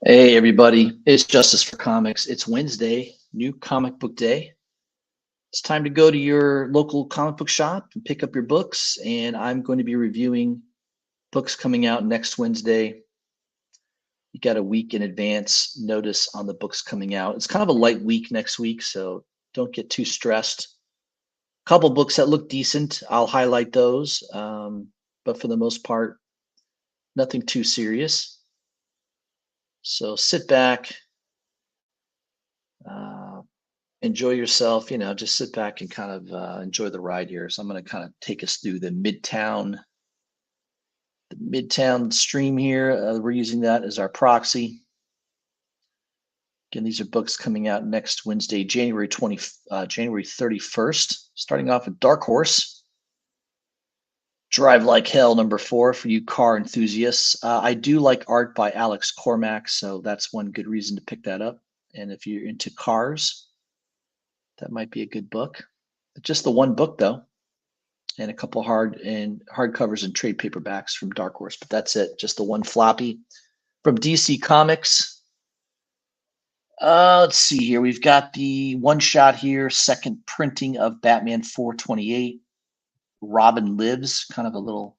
Hey everybody, it's Justice for Comics. It's Wednesday, new comic book day. It's time to go to your local comic book shop and pick up your books. And I'm going to be reviewing books coming out next Wednesday. You got a week in advance notice on the books coming out. It's kind of a light week next week, so don't get too stressed. A couple books that look decent, I'll highlight those. But for the most part, nothing too serious. So sit back, enjoy yourself, just sit back and kind of enjoy the ride here. So I'm going to kind of take us through the Midtown stream here. We're using that as our proxy. Again, these are books coming out next Wednesday, January 31st, starting off with Dark Horse. Drive Like Hell, #4 for you car enthusiasts. I do like art by Alex Cormack, so that's one good reason to pick that up. And if you're into cars, that might be a good book. But just the one book though, and a couple hardcovers and trade paperbacks from Dark Horse. But that's it. Just the one floppy from DC Comics. Let's see here. We've got the one shot here, second printing of Batman 428. Robin Lives, kind of a little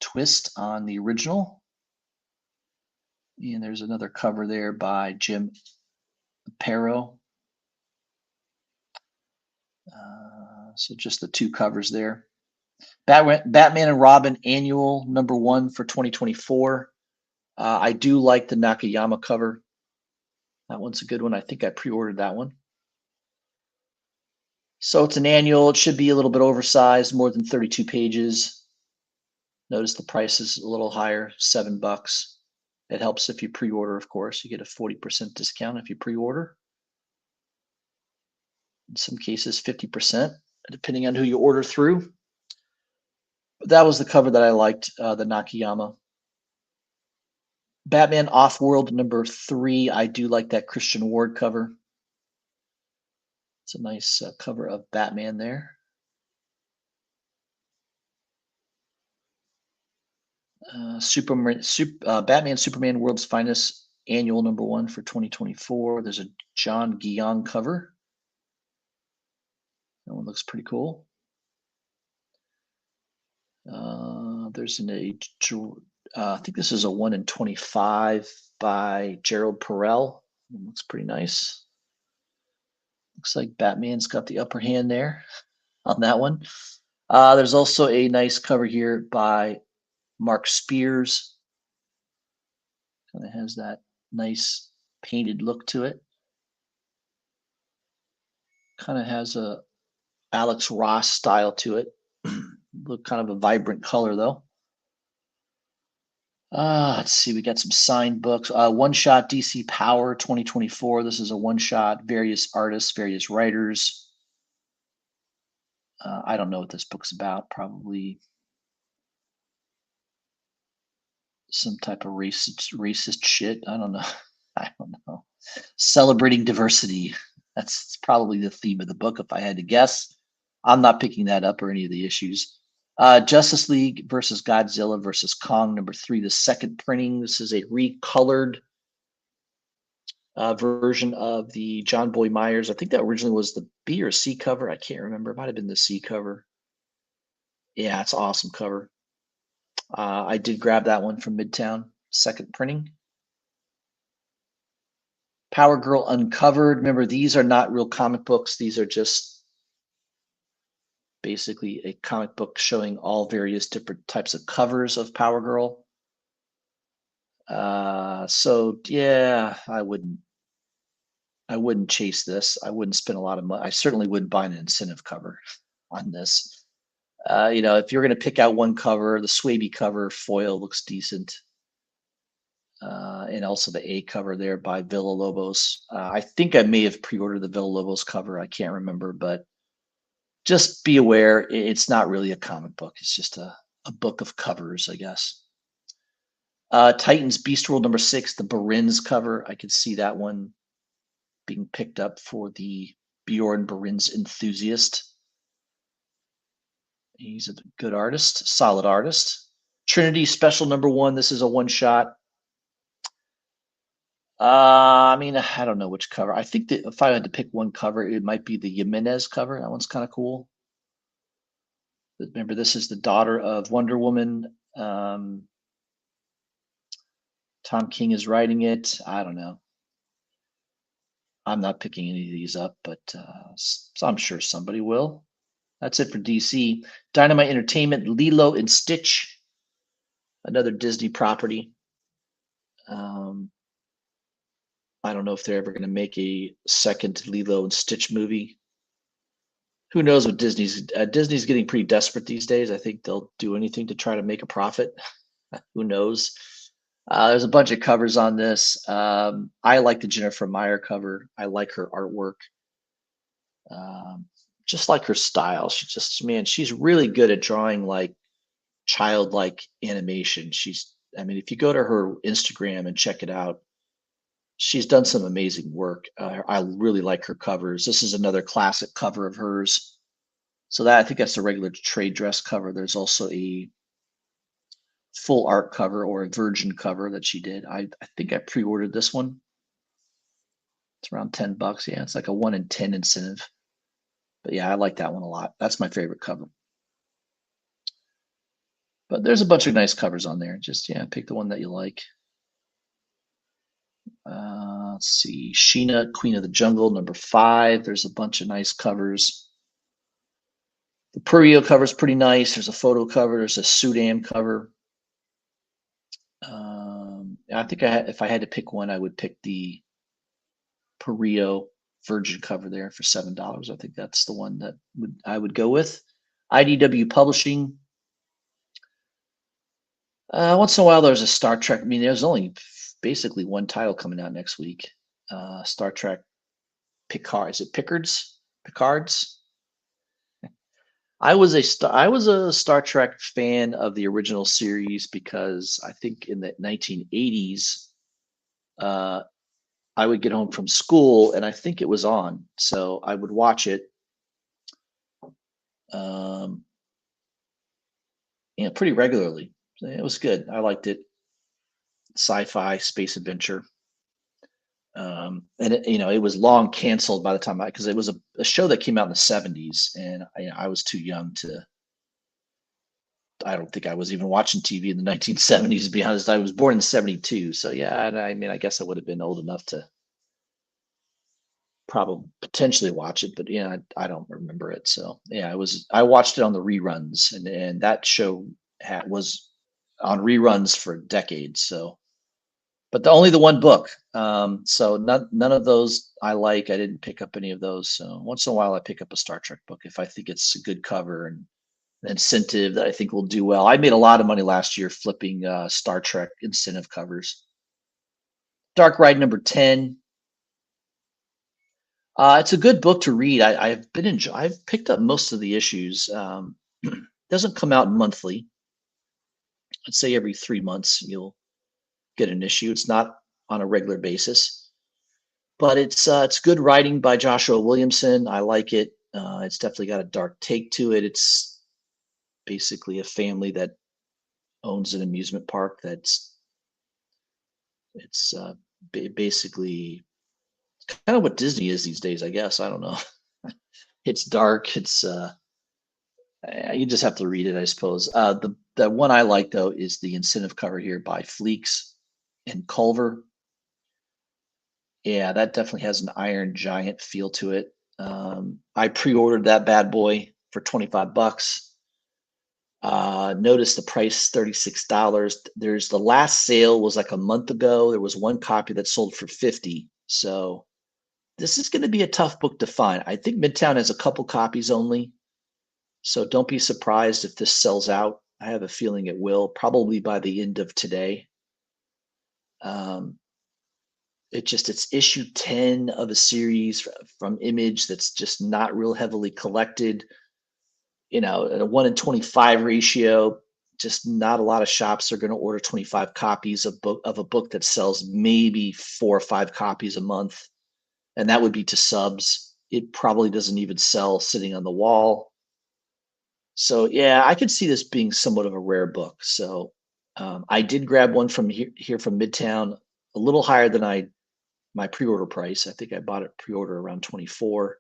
twist on the original. And there's another cover there by Jim Aparo. So just the two covers there. Batman and Robin Annual #1 for 2024. I do like the Nakayama cover. That one's a good one. I think I pre-ordered that one. So it's an annual. It should be a little bit oversized, more than 32 pages. Notice the price is a little higher, $7. It helps if you pre-order, of course. You get a 40% discount if you pre-order. In some cases, 50%, depending on who you order through. But that was the cover that I liked, the Nakayama. Batman Offworld #3. I do like that Christian Ward cover. It's a nice cover of Batman there. Batman Superman World's Finest Annual #1 for 2024. There's a John Guion cover. That one looks pretty cool. There's I think this is a 1 in 25 by Gerald Perel. It looks pretty nice. Looks like Batman's got the upper hand there on that one. There's also a nice cover here by Mark Spears. Kind of has that nice painted look to it. Kind of has a Alex Ross style to it. Look, kind of a vibrant color though. Let's see, we got some signed books. One shot DC Power 2024. This is a one shot, various artists, various writers. I don't know what this book's about. Probably some type of racist shit. I don't know. I don't know. Celebrating diversity. That's probably the theme of the book, if I had to guess. I'm not picking that up or any of the issues. Justice League versus Godzilla versus Kong #3, the second printing. This is a recolored version of the John Boy Myers. I think that originally was the B or C cover. I can't remember. It might have been the C cover. Yeah, it's an awesome cover. I did grab that one from Midtown, second printing. Power Girl Uncovered. Remember, these are not real comic books. These are just basically a comic book showing all various different types of covers of Power Girl. So yeah, I wouldn't chase this. I wouldn't spend a lot of money. I certainly wouldn't buy an incentive cover on this. If you're going to pick out one cover, the Swaby cover foil looks decent. And also the A cover there by Villa-Lobos. I think I may have pre-ordered the Villa-Lobos cover. I can't remember, but just be aware, it's not really a comic book. It's just a book of covers, I guess. Titans Beast World #6, the Barins cover. I could see that one being picked up for the Bjorn Barins enthusiast. He's a good artist, solid artist. Trinity Special #1. This is a one shot. I mean, I don't know which cover. I think that if I had to pick one cover, it might be the Jimenez cover. That one's kind of cool. Remember, this is the daughter of Wonder Woman. Tom King is writing it. I don't know. I'm not picking any of these up, but so I'm sure somebody will. That's it for DC. Dynamite Entertainment, Lilo and Stitch, another Disney property. I don't know if they're ever going to make a second Lilo and Stitch movie. Who knows what Disney's getting pretty desperate these days. I think they'll do anything to try to make a profit. Who knows? There's a bunch of covers on this. I like the Jennifer Meyer cover. I like her artwork. Just like her style. She's really good at drawing like childlike animation. I mean, if you go to her Instagram and check it out, she's done some amazing work. I really like her covers. This is another classic cover of hers. So I think that's a regular trade dress cover. There's also a full art cover or a virgin cover that she did. I think I pre-ordered this one. It's around $10. Yeah, it's like a 1 in 10 incentive. But yeah, I like that one a lot. That's my favorite cover. But there's a bunch of nice covers on there. Just pick the one that you like. Let's see, Sheena, Queen of the Jungle, #5. There's a bunch of nice covers. The Purio cover is pretty nice. There's a photo cover. There's a Sudam cover. I think if I had to pick one, I would pick the Purio Virgin cover there for $7. I think that's the one that I would go with. IDW Publishing. Once in a while, there's a Star Trek. I mean, there's only basically one title coming out next week. Star Trek Picard. Is it Picards? Picards? I was a Star Trek fan of the original series because I think in the 1980s, I would get home from school and I think it was on, so I would watch it. Pretty regularly. It was good. I liked it. Sci-fi, space adventure. And it was long canceled by the time because it was a show that came out in the 70s, and I was too young to. I don't think I was even watching TV in the 1970s. To be honest, I was born in '72, so yeah. I mean, I guess I would have been old enough to probably potentially watch it, but I don't remember it. So yeah, I watched it on the reruns, and that show was on reruns for decades. So, but only the one book. So none of those I like. I didn't pick up any of those. So once in a while, I pick up a Star Trek book if I think it's a good cover and an incentive that I think will do well. I made a lot of money last year flipping Star Trek incentive covers. Dark Ride #10. It's a good book to read. I've picked up most of the issues. Doesn't come out monthly. I'd say every 3 months you'll get an issue. It's not on a regular basis, but it's good writing by Joshua Williamson. I like it. It's definitely got a dark take to it. It's basically a family that owns an amusement park. It's basically kind of what Disney is these days, I guess. I don't know. It's dark. You just have to read it, I suppose. The one I like though is the incentive cover here by Fleeks and Culver. Yeah, that definitely has an Iron Giant feel to it. I pre-ordered that bad boy for $25. Notice the price $36. There's the last sale was like a month ago. There was one copy that sold for 50. So this is going to be a tough book to find. I think Midtown has a couple copies only. So don't be surprised if this sells out. I have a feeling it will, probably by the end of today. It's issue 10 of a series from Image that's just not real heavily collected. At a 1 in 25 ratio, just not a lot of shops are going to order 25 copies of a book that sells maybe 4 or 5 copies a month, and that would be to subs. It probably doesn't even sell sitting on the wall. So yeah, I could see this being somewhat of a rare book. So I did grab one from here from Midtown, a little higher than I my pre-order price. I think I bought it pre-order around 24.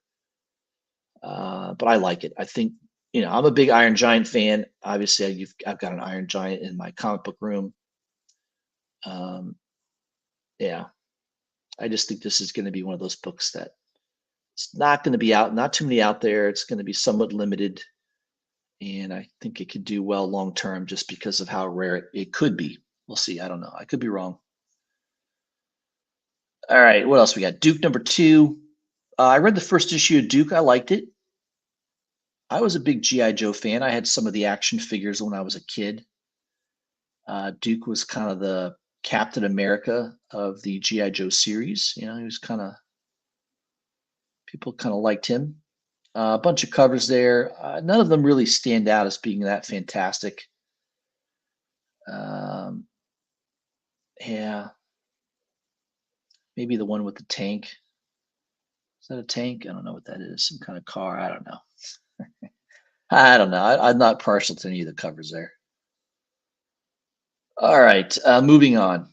But I like it. I think, I'm a big Iron Giant fan. Obviously, I've got an Iron Giant in my comic book room. Yeah, I just think this is going to be one of those books that it's not going to be out, not too many out there. It's going to be somewhat limited. And I think it could do well long term just because of how rare it could be. We'll see. I don't know. I could be wrong. All right. What else we got? Duke #2. I read the first issue of Duke. I liked it. I was a big G.I. Joe fan. I had some of the action figures when I was a kid. Duke was kind of the Captain America of the G.I. Joe series. He was people kind of liked him. A bunch of covers there. None of them really stand out as being that fantastic. Yeah. Maybe the one with the tank. Is that a tank? I don't know what that is. Some kind of car. I don't know. I don't know. I'm not partial to any of the covers there. All right. Moving on.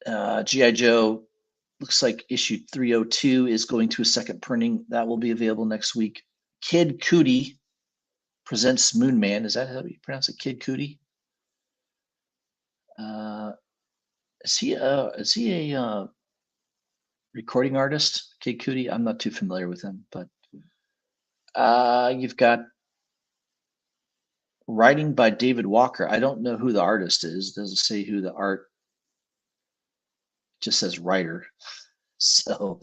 G.I. Joe looks like issue 302 is going to a second printing. That will be available next week. Kid Cudi presents Moon Man. Is that how you pronounce it? Kid Cudi? Is he a recording artist? Kid Cudi? I'm not too familiar with him, but you've got writing by David Walker. I don't know who the artist is. Doesn't say who the art. Just says writer. So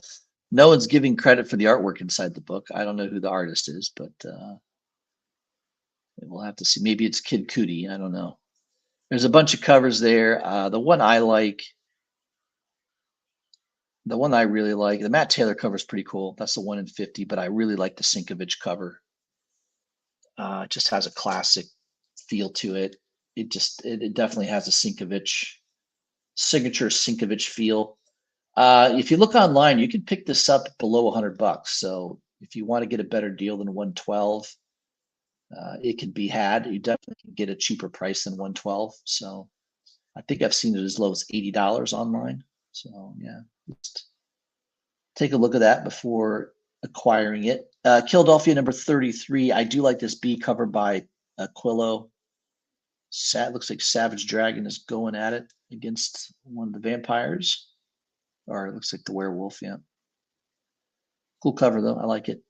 no one's giving credit for the artwork inside the book. I don't know who the artist is, but we'll have to see. Maybe it's Kid Cudi. I don't know. There's a bunch of covers there. The one I like, the one I really like, the Matt Taylor cover is pretty cool. That's the 1 in 50, but I really like the Sienkiewicz cover. It just has a classic feel to it. It definitely has a Sienkiewicz signature Sienkiewicz feel. If you look online, you can pick this up below $100. So if you want to get a better deal than 112, it can be had. You definitely can get a cheaper price than 112. So I think I've seen it as low as $80 online. So yeah, just take a look at that before acquiring it. Philadelphia #33. I do like this B cover by Aquilo. Looks like Savage Dragon is going at it against one of the vampires. Or it looks like the werewolf, yeah. Cool cover, though. I like it.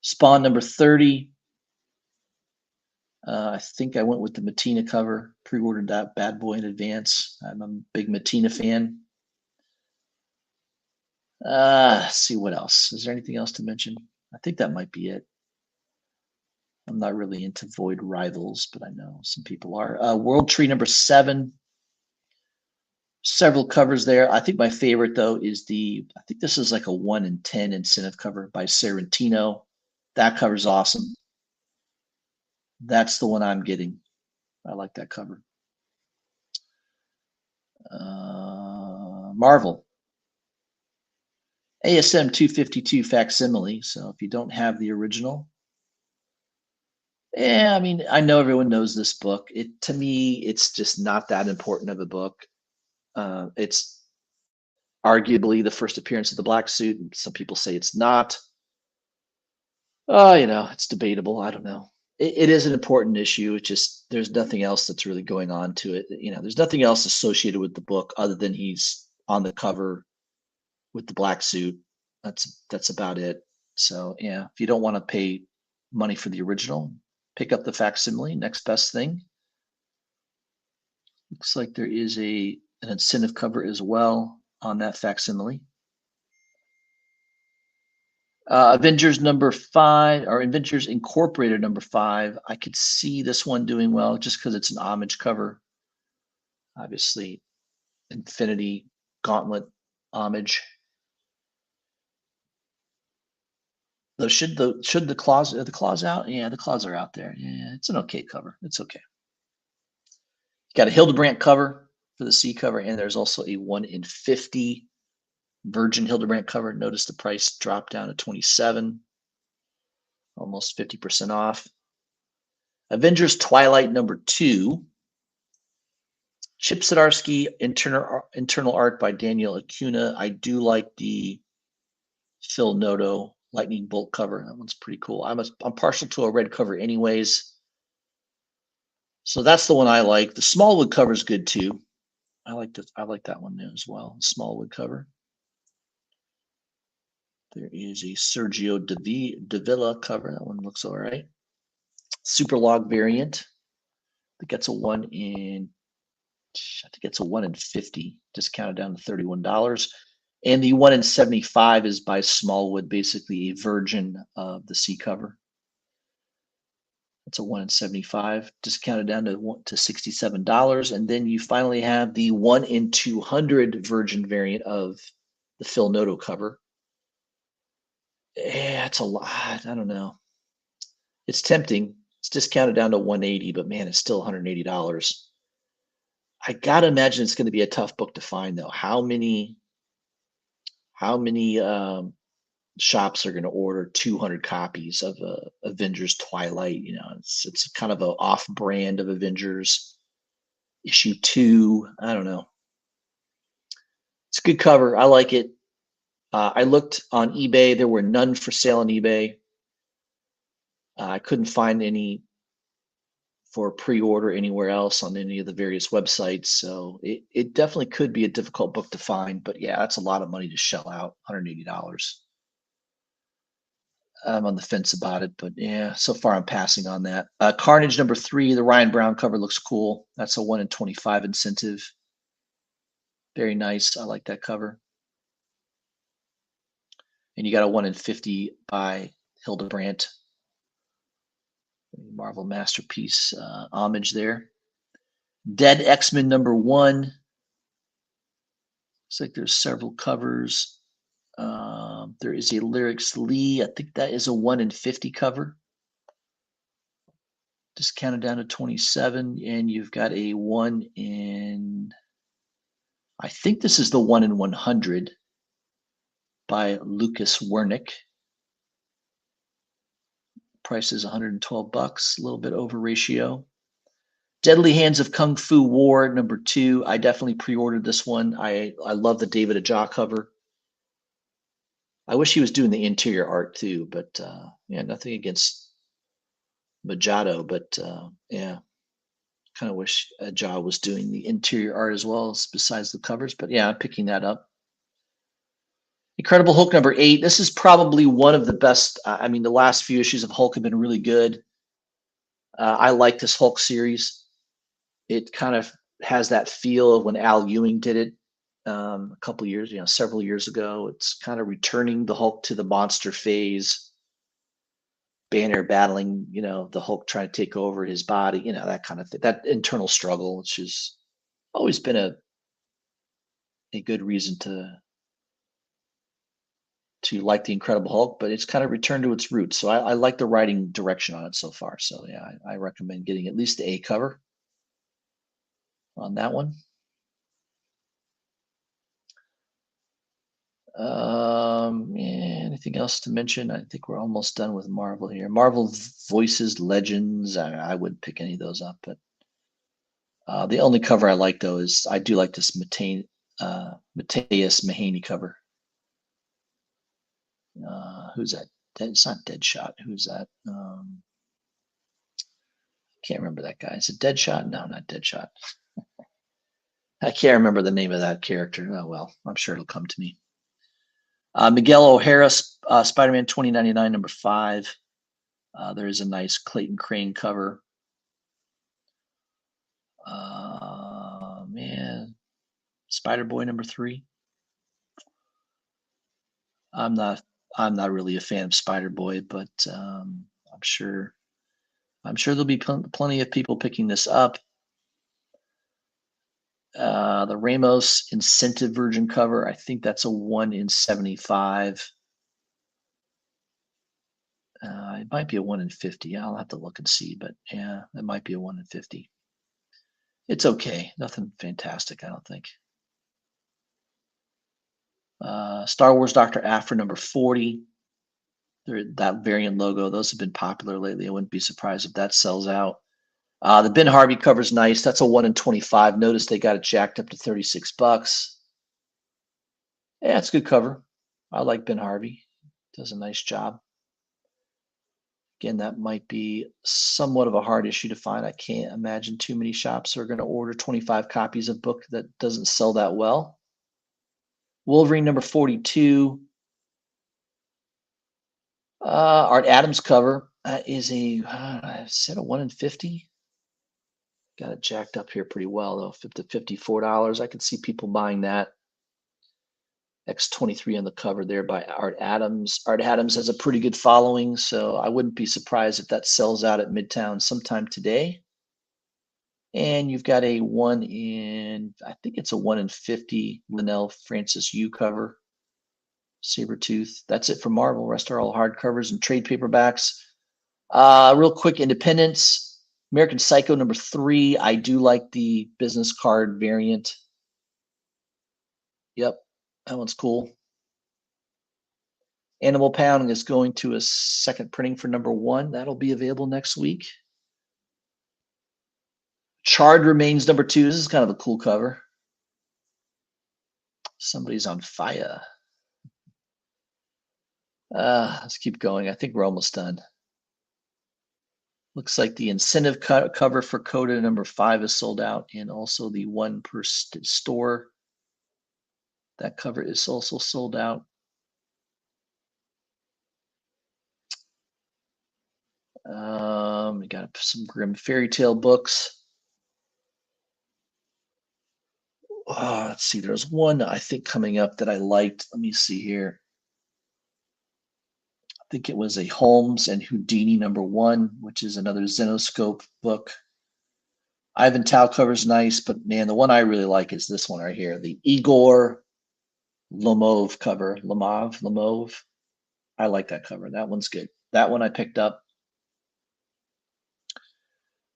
Spawn #30. I think I went with the Mattina cover. Pre-ordered that bad boy in advance. I'm a big Mattina fan. See what else. Is there anything else to mention? I think that might be it. I'm not really into Void Rivals, but I know some people are. World Tree #7. Several covers there. I think my favorite though is I think this is like a 1 in 10 incentive cover by Sorrentino. That cover's awesome. That's the one I'm getting. I like that cover. Marvel. ASM 252 facsimile. So if you don't have the original, I mean, I know everyone knows this book. To me, it's just not that important of a book. It's arguably the first appearance of the black suit. And some people say it's not. It's debatable. I don't know. It is an important issue. It's just there's nothing else that's really going on to it. There's nothing else associated with the book other than he's on the cover with the black suit. That's about it. So yeah, if you don't want to pay money for the original, pick up the facsimile. Next best thing. Looks like there is an incentive cover as well on that facsimile. Avengers #5 or Avengers Incorporated #5. I could see this one doing well just because it's an homage cover. Obviously, Infinity Gauntlet homage. Though should the claws, are the claws out? Yeah, the claws are out there. Yeah, it's an okay cover. It's okay. Got a Hildebrandt cover for the C cover, and there's also a 1 in 50 Virgin Hildebrandt cover. Notice the price dropped down to 27, almost 50% off. Avengers Twilight #2. Chip Zdarsky, internal art by Daniel Acuna. I do like the Phil Noto lightning bolt cover. That one's pretty cool. I'm partial to a red cover anyways. So that's the one I like. The Smallwood cover is good too. I like that one as well. Smallwood cover. There is a Sergio Davila cover. That one looks all right. Super log variant. I think it's a 1 in 50, discounted down to $31. And the 1 in 75 is by Smallwood, basically a version of the C cover. That's a 1 in 75, discounted down to $67. And then you finally have the 1 in 200 virgin variant of the Phil Noto cover. Yeah, it's a lot. I don't know. It's tempting. It's discounted down to 180, but man, it's still $180. I gotta imagine it's going to be a tough book to find, though. How many shops are going to order 200 copies of Avengers Twilight? You know, it's kind of an off-brand of Avengers issue 2. I don't know. It's a good cover. I like it. I looked on eBay. There were none for sale on eBay. I couldn't find any for pre-order anywhere else on any of the various websites. So it definitely could be a difficult book to find. But yeah, that's a lot of money to shell out, $180. I'm on the fence about it, but yeah, so far I'm passing on that. Carnage number 3, the Ryan Brown cover looks cool. That's a 1 in 25 incentive. Very nice. I like that cover. And you got a 1 in 50 by Hildebrandt. Marvel Masterpiece homage there. Dead X-Men number 1. Looks like there's several covers. There is a Lyrics Lee. I think that is a 1 in 50 cover. Discounted down to 27. And you've got a 1 in, I think this is the 1 in 100 by Lucas Wernick. Price is $112, a little bit over ratio. Deadly Hands of Kung Fu War number 2. I definitely pre-ordered this one. I love the David Aja cover. I wish he was doing the interior art too, but yeah, nothing against Machado, but yeah, kind of wish Aja was doing the interior art as well as besides the covers. But yeah, I'm picking that up. Incredible Hulk number 8. This is probably one of the best. I mean, the last few issues of Hulk have been really good. I like this Hulk series. It kind of has that feel of when Al Ewing did it a couple years, several years ago. It's kind of returning the Hulk to the monster phase. Banner battling, the Hulk trying to take over his body, that kind of thing. That internal struggle, which has always been a good reason to like the Incredible Hulk, but it's kind of returned to its roots. So I like the writing direction on it so far. So yeah, I recommend getting at least the A cover on that one. Anything else to mention? I think we're almost done with Marvel here. Marvel Voices Legends. I wouldn't pick any of those up, but the only cover I like though is I do like this Mateus Mahaney cover. Who's that? It's not Deadshot. Who's that? Can't remember that guy. Is it Deadshot? No, not Deadshot. I can't remember the name of that character. Oh well, I'm sure it'll come to me. Miguel O'Hara, Spider-Man 2099 number 5. There is a nice Clayton Crane cover. Man, Spider-Boy number 3. I'm not really a fan of Spider-Boy, but I'm sure there'll be plenty of people picking this up. The Ramos incentive version cover, I think that's a 1 in 75. It might be a 1 in 50. I'll have to look and see, but yeah, it might be a 1 in 50. It's okay. Nothing fantastic, I don't think. Star Wars Dr. Aphra number 40. That variant logo, those have been popular lately. I wouldn't be surprised if that sells out. The Ben Harvey cover's nice. That's a 1 in 25. Notice they got it jacked up to $36. Yeah, it's a good cover. I like Ben Harvey. Does a nice job. Again, that might be somewhat of a hard issue to find. I can't imagine too many shops are going to order 25 copies of book that doesn't sell that well. Wolverine number 42. Art Adams cover is I said a 1 in 50. Got it jacked up here pretty well though, $54. I could see people buying that. X23 on the cover there by Art Adams. Art Adams has a pretty good following, so I wouldn't be surprised if that sells out at Midtown sometime today. And you've got a 1 in, I think it's a 1 in 50 Linnell Francis Yu cover. Sabretooth. That's it for Marvel. Rest are all hardcovers and trade paperbacks. Real quick, Independence. American Psycho number 3. I do like the business card variant. Yep, that one's cool. Animal Pound is going to a second printing for number 1. That'll be available next week. Charred Remains number 2. This is kind of a cool cover. Somebody's on fire. Let's keep going. I think we're almost done. Looks like the incentive cover for Coda number 5 is sold out, and also the 1 per store. That cover is also sold out. We got some Grimm fairy tale books. Let's see. There's one I think coming up that I liked. Let me see here. I think it was a Holmes and Houdini number 1, which is another Zenoscope book. Ivan Tao cover's nice, but man, the one I really like is this one right here, the Igor Lomov cover. Lomov. I like that cover. That one's good. That one I picked up.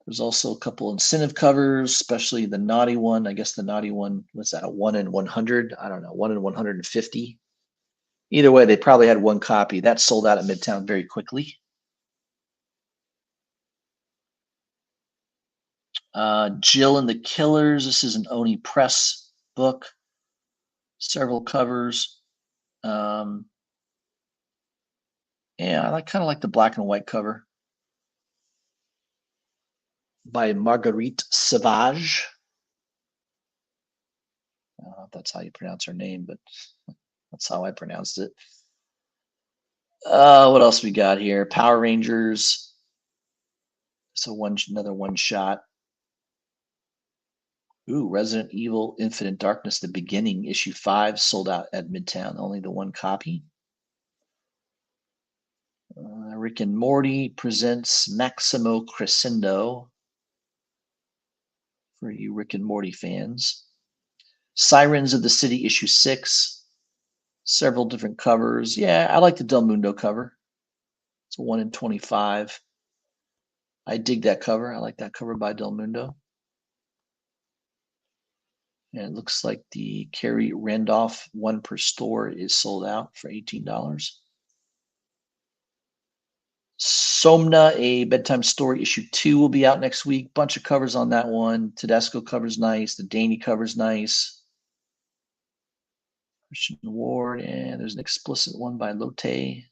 There's also a couple incentive covers, especially the naughty one. I guess the naughty one was that a 1 in 100? I don't know, 1 in 150. Either way, they probably had 1 copy. That sold out at Midtown very quickly. Jill and the Killers. This is an Oni Press book. Several covers. Yeah, I kind of like the black and white cover by Marguerite Sauvage. I don't know if that's how you pronounce her name, but that's how I pronounced it. What else we got here? Power Rangers. So another one shot. Ooh, Resident Evil Infinite Darkness, The Beginning, issue 5, sold out at Midtown. Only the 1 copy. Rick and Morty presents Maximo Crescendo for you Rick and Morty fans. Sirens of the City, issue 6. Several different covers. Yeah, I like the Del Mundo cover. It's a 1 in 25. I dig that cover. I like that cover by Del Mundo. And it looks like the Carrie Randolph 1 per store is sold out for $18. Somna, a bedtime story, issue 2 will be out next week. Bunch of covers on that one. Tedesco cover's nice. The Daney cover's nice. Christian Ward, and there's an explicit one by Lotte.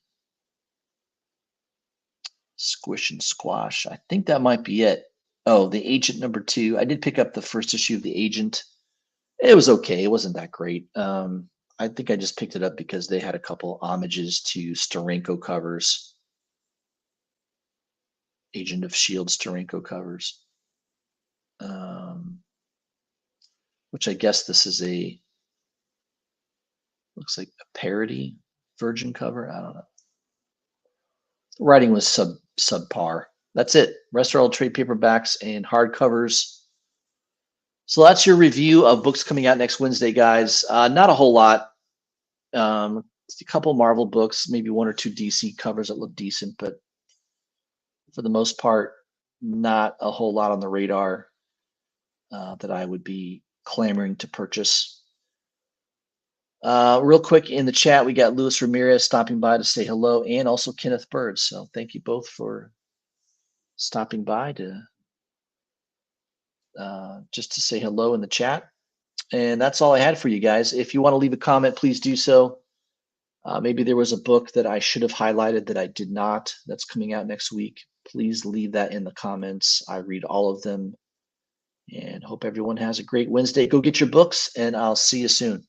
Squish and Squash. I think that might be it. Oh, The Agent number 2. I did pick up the first issue of The Agent. It was okay. It wasn't that great. I think I just picked it up because they had a couple homages to Steranko covers. Agent of S.H.I.E.L.D. Steranko covers. Which I guess this is looks like a parody Virgin cover. I don't know. The writing was subpar. That's it. Rest are all trade paperbacks and hardcovers. So that's your review of books coming out next Wednesday, guys. Not a whole lot. A couple Marvel books, maybe 1 or 2 DC covers that look decent, but for the most part, not a whole lot on the radar that I would be clamoring to purchase. Real quick in the chat, we got Luis Ramirez stopping by to say hello, and also Kenneth Bird. So thank you both for stopping by to just to say hello in the chat. And that's all I had for you guys. If you want to leave a comment, please do so. Maybe there was a book that I should have highlighted that I did not, that's coming out next week. Please leave that in the comments. I read all of them, and hope everyone has a great Wednesday. Go get your books, and I'll see you soon.